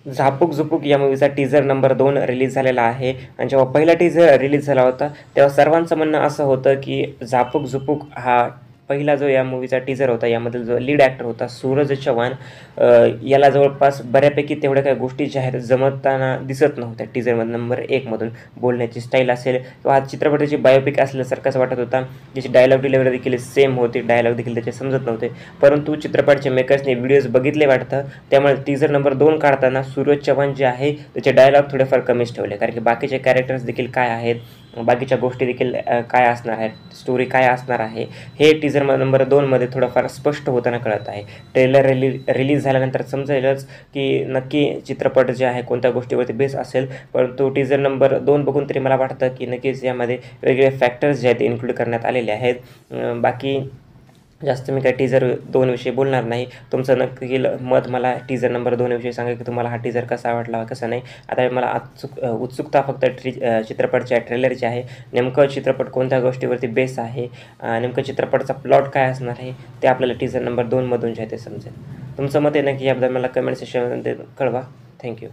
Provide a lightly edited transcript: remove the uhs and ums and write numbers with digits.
झापूक झुपूक या मूवीचा teaser number 2 release झालेला आहे आणि जेव्हा पहिला टीझर रिलीज झाला होता तेव्हा सर्वांचं म्हणणं असं होतं की झापूक झुपूक हा पहिला जो या मूवीचा टीझर होता, यामधील जो लीड ॲक्टर होता सूरज चव्हाण, याला जवळपास बऱ्यापैकी तेवढ्या काही गोष्टी ज्या आहेत जमताना दिसत नव्हत्या. टीझरमध्ये नंबर 1 मधून बोलण्याची स्टाईल असेल किंवा हा चित्रपटाची बायोपिक असल्यासारखाच वाटत होता. त्याची डायलॉग डिलिव्हरी देखील सेम होती, डायलॉग देखील त्याचे समजत नव्हते. परंतु चित्रपटाच्या मेकर्सने व्हिडिओज बघितले वाटतं, त्यामुळे टीझर नंबर 2 काढताना सूरज चव्हाण जे आहे त्याचे डायलॉग थोडेफार कमीच ठेवले, कारण की बाकीचे कॅरेक्टर्स देखील काय आहेत, बाकीच्या गोष्टी देखील काय असणार आहेत, स्टोरी काय असणार आहे, हे टीझर नंबर 2मध्ये थोडंफार स्पष्ट होताना कळत आहे. ट्रेलर रिलीज झाल्यानंतर समजेलच की नक्की चित्रपट जे आहे कोणत्या गोष्टीवरती बेस असेल. परंतु टीझर नंबर 2 बघून तरी मला वाटतं की नक्कीच यामध्ये वेगवेगळे फॅक्टर्स जे आहेत इन्क्लूड करण्यात आलेले आहेत. बाकी जास्त मी काय टीझर 2 विषयी बोलणार नाही. तुमचं नक्की मत मला टीझर नंबर 2 विषयी सांगा की तुम्हाला हा टीझर कसा वाटला, कसा नाही. आता मला उत्सुकता फक्त चित्रपटाच्या ट्रेलरची आहे. नेमकं चित्रपट कोणत्या गोष्टीवरती बेस आहे, नेमकं चित्रपटाचा प्लॉट काय असणार आहे, ते आपल्याला टीझर नंबर 2 मधून जे आहे ते समजेल. तुमचं मत आहे नक्की याबद्दल मला कमेंट सेक्शनमध्ये कळवा. थँक्यू.